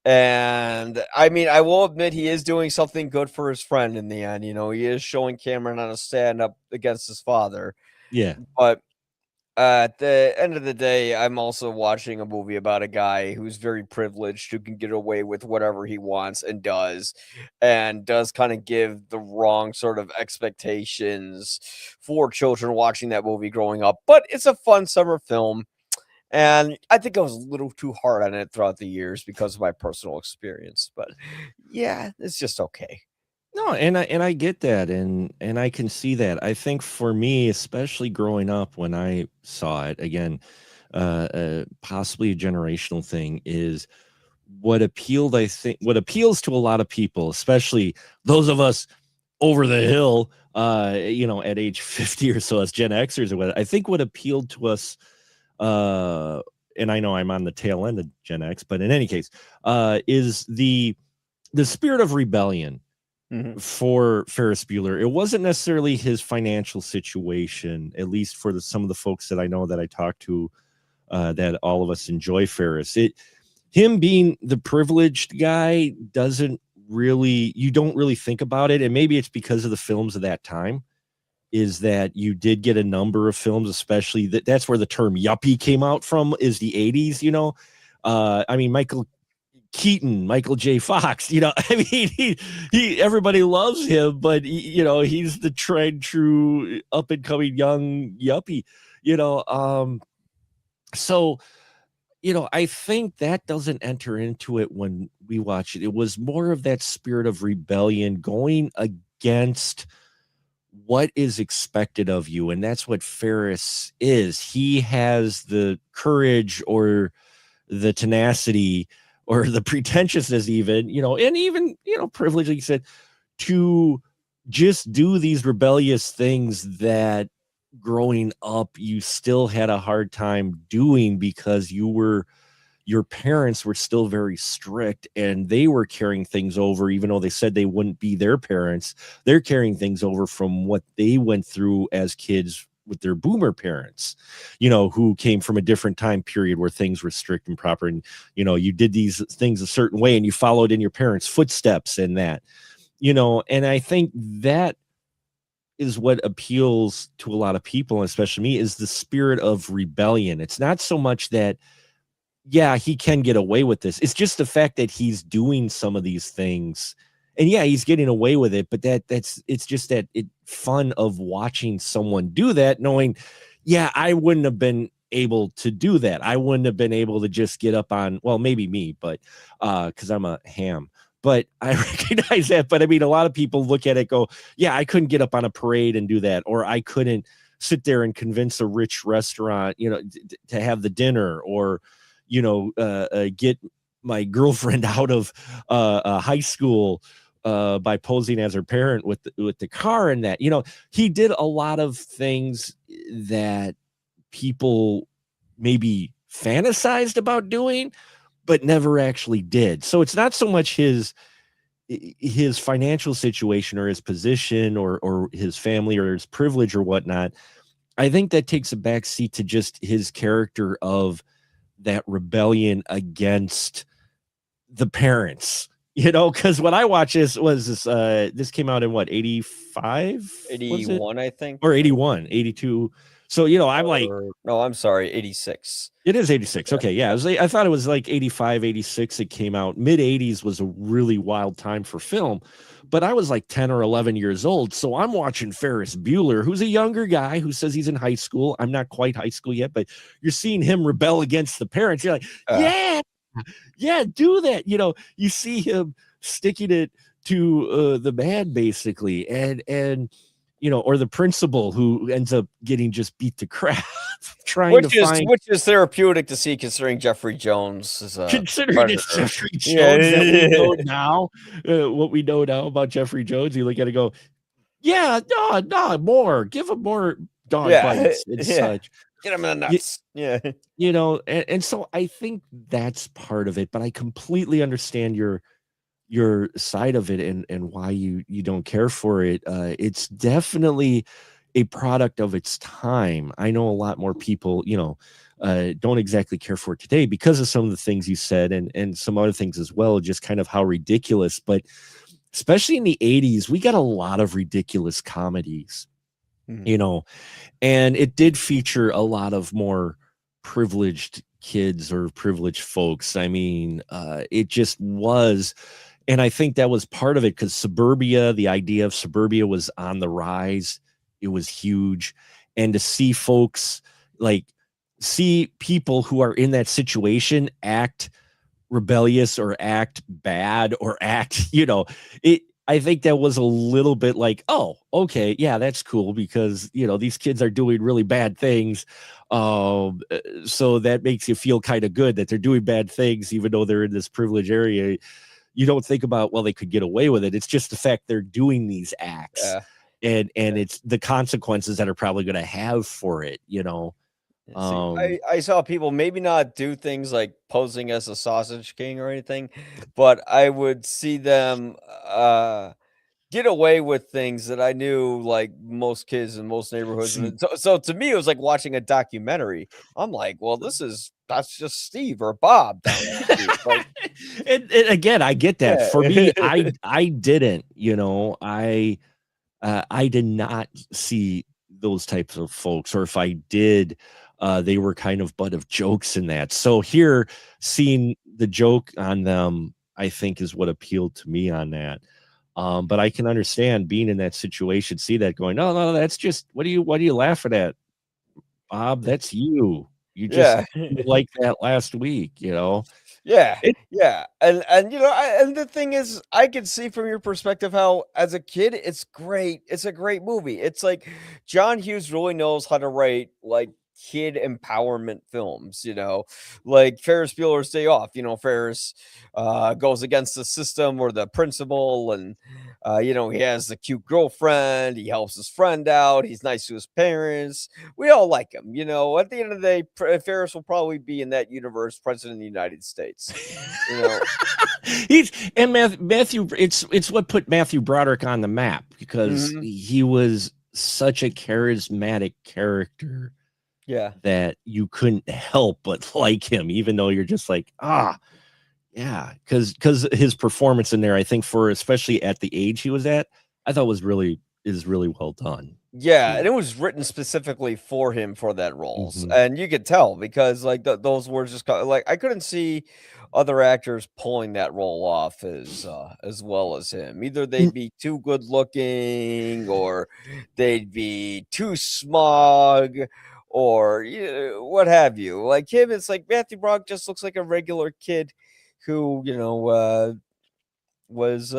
and, I mean, I will admit he is doing something good for his friend in the end. He is showing Cameron how to stand up against his father, Yeah. but At the end of the day, I'm also watching a movie about a guy who's very privileged, who can get away with whatever he wants and does kind of give the wrong sort of expectations for children watching that movie growing up. But it's a fun summer film, and I think I was a little too hard on it throughout the years because of my personal experience. But yeah, it's just okay. No, and I get that, and I can see that. I think for me, especially growing up when I saw it again, possibly a generational thing is what appeals to a lot of people, especially those of us over the hill, at age 50 or so as Gen Xers or what. I think what appealed to us, and I know I'm on the tail end of Gen X, but in any case, is the spirit of rebellion for Ferris Bueller. It wasn't necessarily his financial situation, at least for some of the folks that I know that I talked to, that all of us enjoy Ferris. Him being the privileged guy you don't really think about it. And maybe it's because of the films of that time, is that you did get a number of films, especially that's where the term yuppie came out from, is the 80s, I mean, Michael J. Fox, I mean, he everybody loves him, but he's the tried true up and coming young yuppie, so I think that doesn't enter into it when we watch it. It was more of that spirit of rebellion going against what is expected of you, and that's what Ferris is. He has the courage or the tenacity or the pretentiousness even, and even, privilege, like you said, to just do these rebellious things that growing up you still had a hard time doing because your parents were still very strict and they were carrying things over. Even though they said they wouldn't be their parents, they're carrying things over from what they went through as kids with their boomer parents, who came from a different time period where things were strict and proper. And, you did these things a certain way and you followed in your parents' footsteps and that, and I think that is what appeals to a lot of people, especially me, is the spirit of rebellion. It's not so much that, yeah, he can get away with this. It's just the fact that he's doing some of these things, and yeah, he's getting away with it. But it's just that fun of watching someone do that, knowing, yeah, I wouldn't have been able to do that. I wouldn't have been able to just get up on, well, maybe me, but because I'm a ham. But I recognize that. But I mean, a lot of people look at it, go, yeah, I couldn't get up on a parade and do that, or I couldn't sit there and convince a rich restaurant, to have the dinner, or get my girlfriend out of high school by posing as her parent with the car, and that, he did a lot of things that people maybe fantasized about doing, but never actually did. So it's not so much his financial situation or his position or his family or his privilege or whatnot. I think that takes a backseat to just his character of that rebellion against the parents, because when I watched this came out in what, 85, 81, I think, or 81, 82. So, I'm like, no, I'm sorry, 86. It is 86. Okay. Yeah. I thought it was like 85, 86. It came out. Mid 80s was a really wild time for film, but I was like 10 or 11 years old. So I'm watching Ferris Bueller, who's a younger guy who says he's in high school. I'm not quite high school yet, but you're seeing him rebel against the parents. You're like, yeah, do that. You see him sticking it to the man basically. And, or the principal who ends up getting just beat to crap, which is therapeutic to see, considering Jeffrey Jones is considering it's Jeffrey Jones that we know now. What we know now about Jeffrey Jones, you look at it and go, yeah, no, more, give him more dog bites and such. Get him in the nuts. And so I think that's part of it, but I completely understand your side of it and why you don't care for it. It's definitely a product of its time. I know a lot more people, don't exactly care for it today because of some of the things you said and some other things as well, just kind of how ridiculous. But especially in the 80s, we got a lot of ridiculous comedies. Mhm. you know, and it did feature a lot of more privileged kids or privileged folks. I mean, it just was, and I think that was part of it because suburbia, the idea of suburbia was on the rise. It was huge. And to see folks like see people who are in that situation act rebellious or act bad or act, it, I think that was a little bit like, oh, okay, yeah, that's cool because these kids are doing really bad things. So that makes you feel kind of good that they're doing bad things, even though they're in this privileged area. You don't think about, well, they could get away with it. It's just the fact they're doing these acts, Yeah. and it's the consequences that are probably going to have for it. Yeah, see, Um, I saw people maybe not do things like posing as a sausage king or anything, but I would see them, get away with things that I knew, like, most kids in most neighborhoods, see, and so to me, it was like watching a documentary. I'm like, "Well, that's just Steve or Bob down the street." Like, and again, I get that. For me, yeah. I didn't, I did not see those types of folks, or if I did, they were kind of butt of jokes in that. So here, seeing the joke on them, I think is what appealed to me on that. But I can understand being in that situation, see that going, no, no, that's just what are you laughing at, Bob? That's you. You just Yeah. you like that last week. Yeah, It yeah, and and the thing is, I can see from your perspective how, as a kid, it's great. It's a great movie. It's like John Hughes really knows how to write like kid empowerment films. Like Ferris Bueller's Day Off. Ferris goes against the system or the principal, and he has the cute girlfriend. He helps his friend out. He's nice to his parents. We all like him. At the end of the day, Ferris will probably be in that universe president of the United States. You know, He's and Matthew. It's what put Matthew Broderick on the map because hmm he was such a charismatic character yeah, that you couldn't help but like him, even though you're just like, yeah, because his performance in there, I think for especially at the age he was at, I thought is really well done. yeah, You and know. it was written specifically for him for that roles, Mhm. and you could tell because like those words just like I couldn't see other actors pulling that role off as well as him. Either they'd be too good looking, or they'd be too smug, or what have you. Like him, it's like Matthew Brock just looks like a regular kid who was,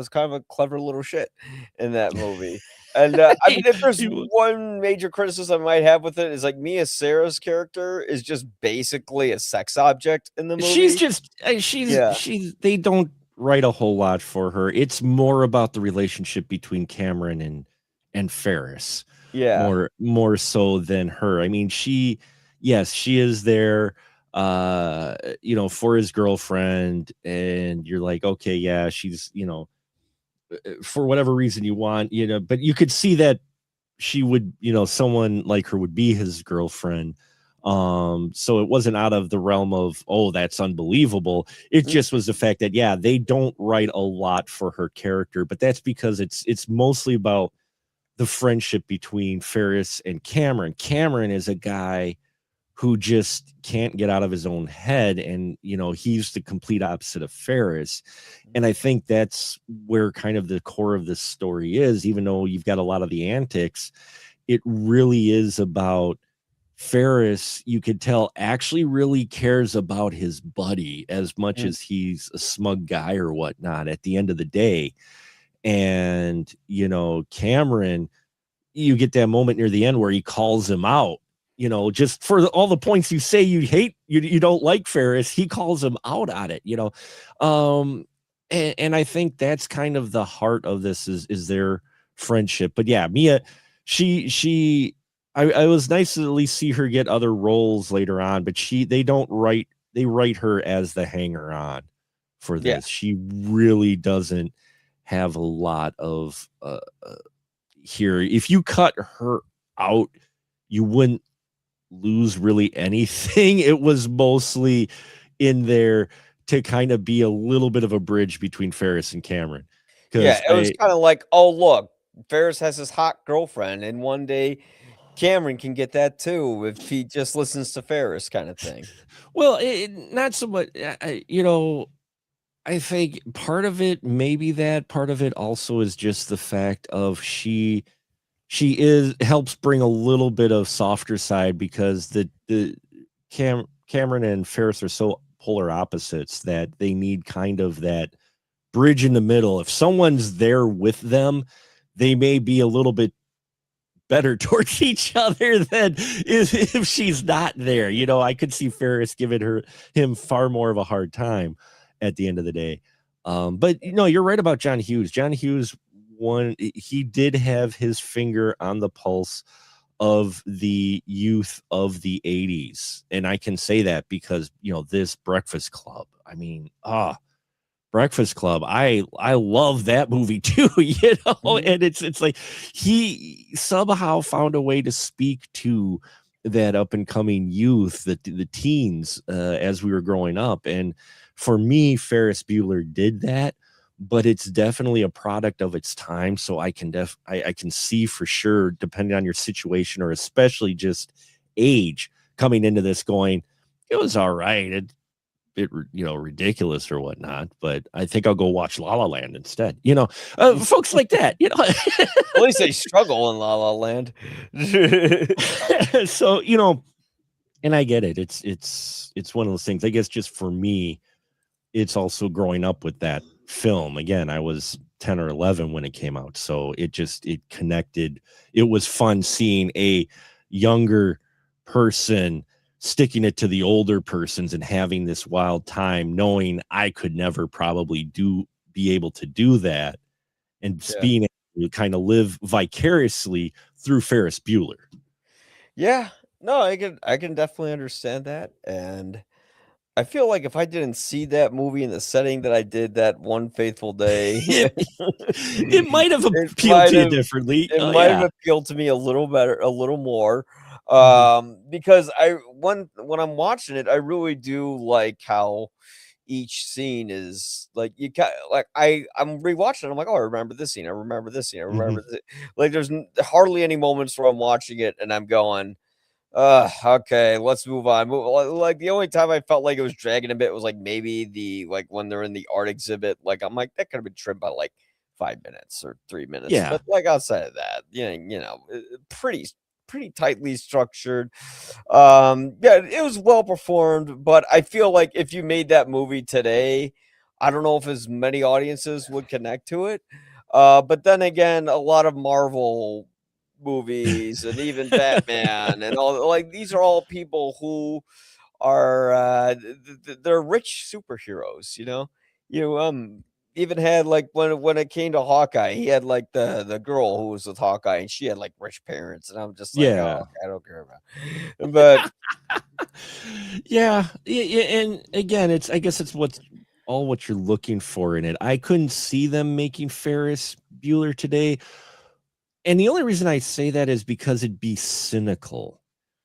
kind of a clever little shit in that movie. And, I mean, if there's He was. one major criticism I might have with it is, like, Mia Sara's character is just basically a sex object in the She's movie. just Yeah. they don't write a whole lot for her. It's more about the relationship between Cameron and Ferris, Yeah. more so than her. I mean, yes, she is there for his girlfriend, and you're like, okay, yeah, she's, for whatever reason you want, but you could see that she would, someone like her would be his girlfriend. So it wasn't out of the realm of, oh, that's unbelievable. It Mm, just was the fact that, yeah, they don't write a lot for her character, but that's because it's mostly about the friendship between Ferris and Cameron. Cameron is a guy who just can't get out of his own head, and he's the complete opposite of Ferris. And I think that's where kind of the core of this story is. Even though you've got a lot of the antics, it really is about Ferris. You could tell actually really cares about his buddy as much mm. as he's a smug guy or whatnot at the end of the day. And Cameron, you get that moment near the end where he calls him out, just for all the points you say you hate, you don't like Ferris, he calls him out on it. And I think that's kind of the heart of this is their friendship. But yeah, Mia, she I was nice to at least see her get other roles later on, but they write her as the hanger on for Yeah. this. She really doesn't have a lot of here. If you cut her out, you wouldn't lose really anything. It was mostly in there to kind of be a little bit of a bridge between Ferris and Cameron. Yeah, Because it was I kinda like, "Oh, look. Ferris has his hot girlfriend, and one day Cameron can get that too if he just listens to Ferris, kind of thing. Well, not so much. I think part of it, maybe that part of it also is just the fact of she is helps bring a little bit of softer side because Cameron and Ferris are so polar opposites that they need kind of that bridge in the middle. If someone's there with them, they may be a little bit better towards each other than if she's not there. I could see Ferris giving him far more of a hard time at the end of the day. But you're right about John Hughes. John Hughes, he did have his finger on the pulse of the youth of the 80s. And I can say that because, this Breakfast Club, I mean, Breakfast Club, I love that movie too, and it's like he somehow found a way to speak to that up and coming youth, the teens, as we were growing up. And for me, Ferris Bueller did that, but it's definitely a product of its time. So I can I can see for sure, depending on your situation or especially just age, coming into this going, it was all right. Bit ridiculous or whatnot, but I think I'll go watch La La Land instead. Folks like that. At least they struggle in La La Land. So and I get it. It's one of those things. I guess just for me, it's also growing up with that film. Again, I was 10 or 11 when it came out, so it connected. It was fun seeing a younger person sticking it to the older persons and having this wild time, knowing I could never probably be able to do that, and being able to kind of live vicariously through Ferris Bueller. Yeah, no, I can definitely understand that, and I feel like if I didn't see that movie in the setting that I did that one fateful day, it might have appealed to you differently. It might have appealed to me a little better, a little more, because when I'm watching it, I really do like how each scene is like I'm rewatching it. I'm like, oh, I remember this scene. I remember this scene. I remember this. Like, there's hardly any moments where I'm watching it and I'm going, okay, let's move on. Like, the only time I felt like it was dragging a bit was like maybe when they're in the art exhibit. Like, I'm like, that could have been trimmed by like 5 minutes or 3 minutes. Yeah. But like outside of that, pretty tightly structured. Yeah, it was well performed, but I feel like if you made that movie today, I don't know if as many audiences would connect to it. But then again, a lot of Marvel movies and even Batman and all, like, these are all people who are they're rich superheroes, you even had, like, when it came to Hawkeye, he had like the girl who was with Hawkeye, and she had like rich parents, and I'm just like, oh, Yeah. okay, I don't care about it. But yeah, and again, I guess it's what you're looking for in it. I couldn't see them making Ferris Bueller today. And the only reason I say that is because it'd be cynical.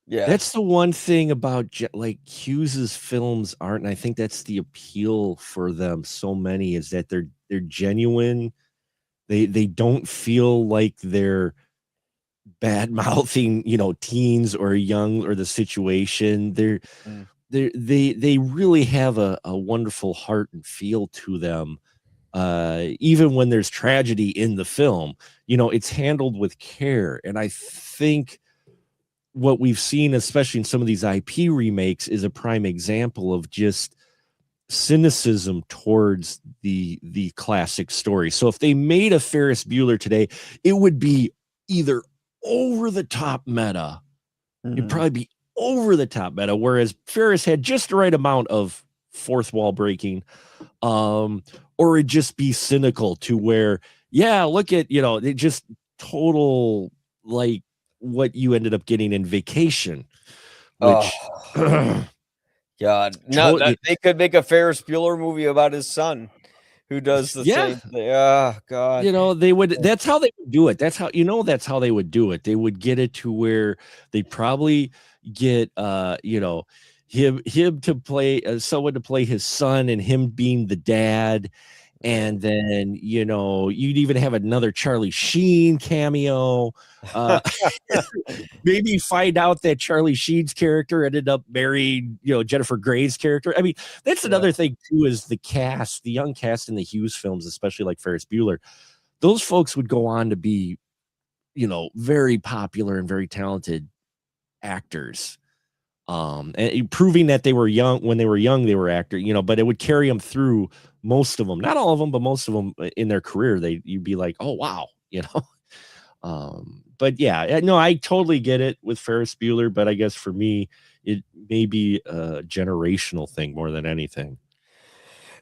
yeah, That's the one thing about like Hughes's films aren't, and I think that's the appeal for them. So many is that they're genuine. They don't feel like they're bad mouthing, teens or young or the situation. They really have a wonderful heart and feel to them. Even when there's tragedy in the film, it's handled with care. And I think what we've seen, especially in some of these IP remakes, is a prime example of just cynicism towards the classic story. So if they made a Ferris Bueller today, it would be either over the top meta. It'd probably be over the top meta, whereas Ferris had just the right amount of fourth wall breaking, or it'd just be cynical to where, yeah, look at, it just total, like what you ended up getting in Vacation, which God, no, they could make a Ferris Bueller movie about his son who does the same thing. Oh, God. They would, that's how they would do it. That's how they would do it. They would get it to where they'd probably get, him to play someone to play his son, and him being the dad. Yeah. And then, you'd even have another Charlie Sheen cameo. Uh, maybe find out that Charlie Sheen's character ended up marrying, Jennifer Grey's character. I mean, that's Yeah. another thing too, is the cast, the young cast in the Hughes films, especially like Ferris Bueller. Those folks would go on to be, very popular and very talented actors. And proving that they were young when they were young, they were actor, but it would carry them through, most of them, not all of them, but most of them in their career. You'd be like, oh wow, but yeah, no, I totally get it with Ferris Bueller, but I guess for me, it may be a generational thing more than anything.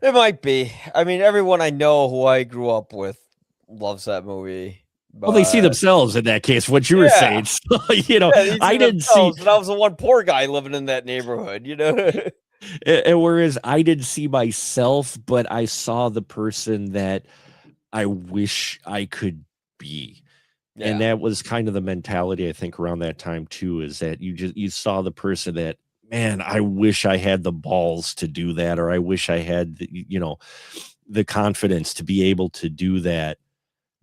It might be. I mean, everyone I know who I grew up with loves that movie, Well, they see but themselves in that case, what you were yeah, saying. So, yeah, they see I didn't see, themselves, and I was the one poor guy living in that neighborhood, you know? and whereas I didn't see myself, but I saw the person that I wish I could be. And Yeah, that was kind of the mentality, I think, around that time too, is that you saw the person that, man, I wish I had the balls to do that, or I wish I had the confidence to be able to do that,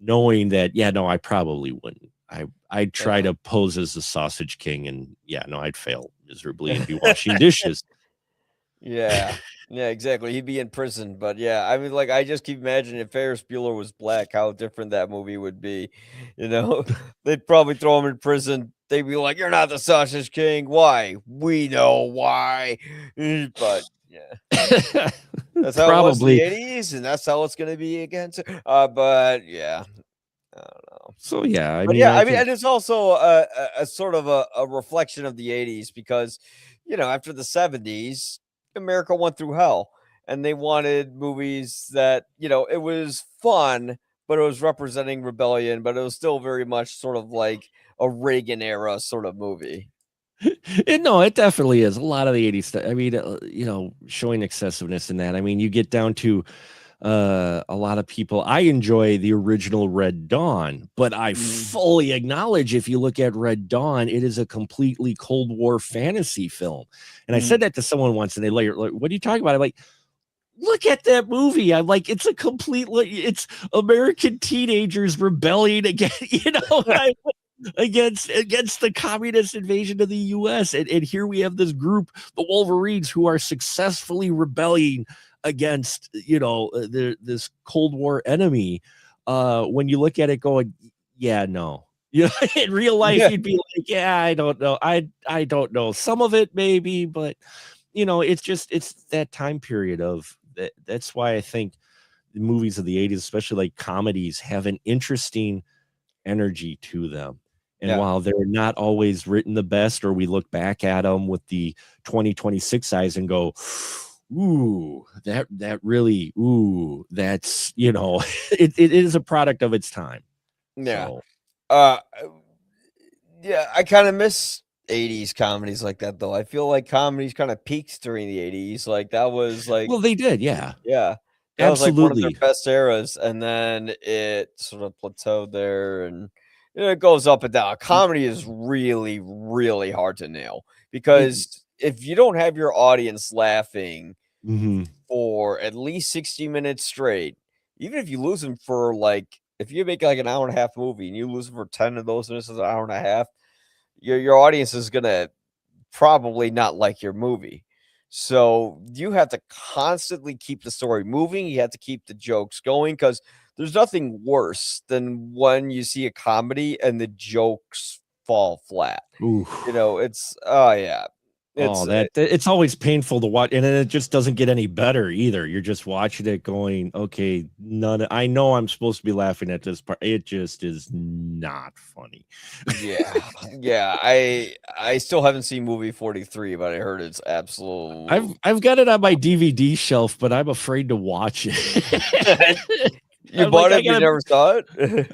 knowing that, yeah, no, I probably wouldn't. I'd try yeah. to pose as the sausage king, and yeah, no, I'd fail miserably and be washing dishes. Yeah. Yeah, exactly. He'd be in prison, but yeah, I mean, like, I just keep imagining if Ferris Bueller was black, how different that movie would be. You know, they'd probably throw him in prison. They'd be like, "You're not the Sausage King." Why? We know why. But yeah, that's how it was in the Probably. '80s, and that's how it's gonna be again. But yeah, I don't know. So yeah, I But mean, yeah, I I mean, think and it's also a sort of a reflection of the '80s because, after the '70s, America went through hell, and they wanted movies that, it was fun, but it was representing rebellion, but it was still very much sort of like a Reagan era sort of movie. No, it definitely is a lot of the '80s stuff. I mean, showing excessiveness in that. I mean, you get down to a lot of people. I enjoy the original Red Dawn, but I Mm, fully acknowledge, if you look at Red Dawn, it is a completely Cold War fantasy film. And I said mm, that to someone once, and they later, like, "What are you talking about?" I'm like, look at that movie. I'm like, it's a completely, it's American teenagers rebelling against, against the communist invasion of the US. And here we have this group, the Wolverines, who are successfully rebelling against, this Cold War enemy. When you look at it going, yeah, no. In real life, yeah, you'd be like, yeah, I don't know. I don't know. Some of it maybe, but it's that time period of that. That's why I think the movies of the '80s, especially like comedies, have an interesting energy to them. And yeah, while they're not always written the best, or we look back at them with the 2026 eyes and go, ooh, that really, ooh, that's, it is a product of its time. yeah. So, Uh, yeah, I kind of miss '80s comedies like that, though. I feel like comedies kind of peaked during the '80s. Like that was like well, they did. Yeah, Yeah, that was, like, one of their absolutely. best eras, and then it sort of plateaued there, and, it goes up and down. Comedy is really, really hard to nail It, because if you don't have your audience laughing mhm. for at least 60 minutes straight, even if you lose them for, like if you make, like, an hour and a half movie and you lose them for 10 of those minutes, an hour and a half, your audience is gonna probably not like your movie. So you have to constantly keep the story moving. You have to keep the jokes going because there's nothing worse than when you see a comedy and the jokes fall flat. Ooh. It's oh yeah, Oh, it's it's always painful to watch, and then it just doesn't get any better either. You're just watching it going, okay, I know I'm supposed to be laughing at this part. It just is not funny. yeah, yeah. I still haven't seen movie 43, but I heard it's absolute. I've got it on my DVD shelf, but I'm afraid to watch it. You I'm like, bought it, but you never saw it.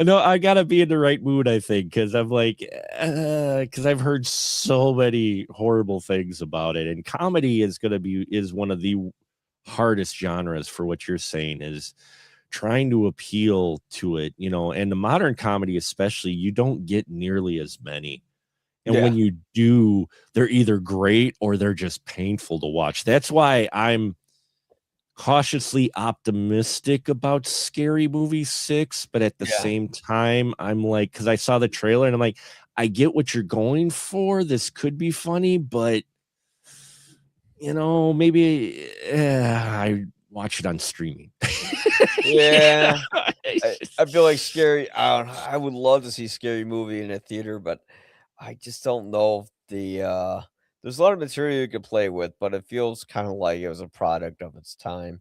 no, I gotta be in the right mood, I think, because I'm like, because I've heard so many horrible things about it, and comedy is one of the hardest genres for what you're saying, is trying to appeal to it, and the modern comedy, especially, you don't get nearly as many. And Yeah, when you do, they're either great or they're just painful to watch. That's why I'm cautiously optimistic about Scary Movie 6, but at the Yeah. same time, I'm like, because I saw the trailer and I'm like, I get what you're going for. This could be funny, but maybe I watch it on streaming. Yeah. It's I just- feel like scary. I don't know. I would love to see Scary Movie in a theater, but I just don't know if there's a lot of material you could play with, but it feels kind of like it was a product of its time.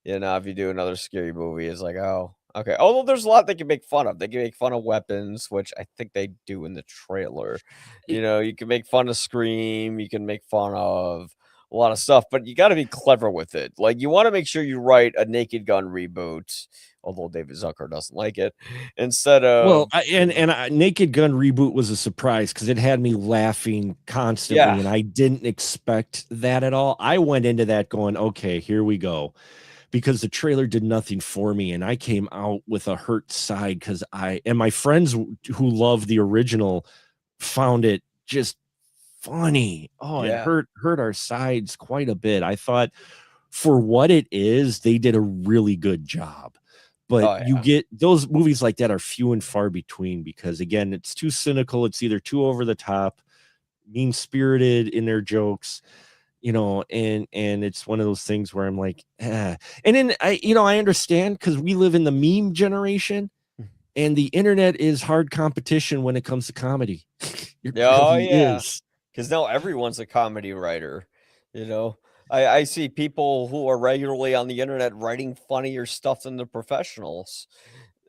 If you do another Scary Movie, it's like, oh, okay. Although there's a lot they can make fun of. They can make fun of weapons, which I think they do in the trailer. it- You can make fun of Scream, you can make fun of a lot of stuff, but you got to be clever with it. Like, you want to make sure you write a Naked Gun reboot, although David Zucker doesn't like it, instead well, of Naked Gun reboot was a surprise because it had me laughing constantly, yeah, and I didn't expect that at all. I went into that going, okay, here we go, because the trailer did nothing for me, and I came out with a hurt side because my friends who love the original found it just funny. Oh, it yeah. hurt our sides quite a bit. I thought for what it is, they did a really good job. But Oh, you yeah. get those movies like that are few and far between because again, it's too cynical, it's either too over the top, mean spirited in their jokes, and it's one of those things where I'm like, eh. And then I understand because we live in the meme generation and the internet is hard competition when it comes to comedy. It Oh, really yeah. is. Because now everyone's a comedy writer, you know? I see people who are regularly on the internet writing funnier stuff than the professionals,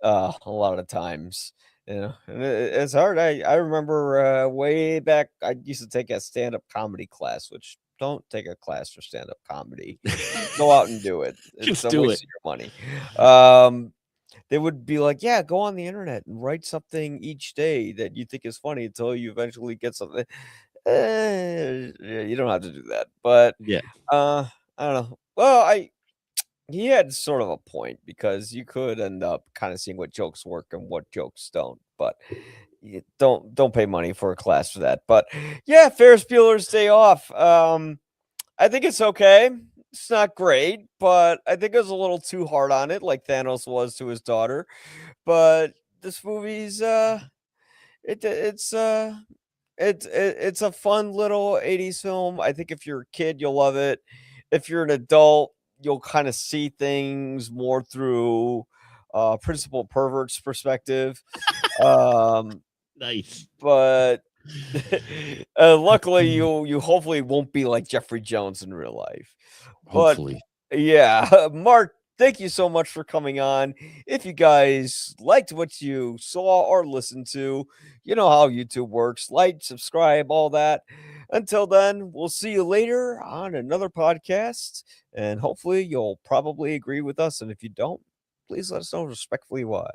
a lot of times, and it's hard. I remember, way back, I used to take a stand-up comedy class, which don't take a class for stand-up comedy. Just go out and do it. It's Just a do it. waste of your money. Um, they would be like, "Yeah, go on the internet and write something each day that you think is funny until you eventually get something." Yeah, you don't have to do that, but, Yeah, I don't know. Well, I he had sort of a point because you could end up kinda seeing what jokes work and what jokes don't, but you don't pay money for a class for that, but, yeah, Ferris Bueller's Day Off, I think it's okay. It's not great, but I think it was a little too hard on it like Thanos was to his daughter, but this movie's, it's a fun little 80s film. I think if you're a kid, you'll love it. If you're an adult, you'll kind of see things more through principal pervert's perspective. Um, nice. but luckily you hopefully won't be like Jeffrey Jones in real life. But Hopefully. yeah, Mark, thank you so much for coming on. If you guys liked what you saw or listened to, you know how YouTube works. Like, subscribe, all that. Until then, we'll see you later on another podcast. And hopefully, you'll probably agree with us. And if you don't, please let us know respectfully why.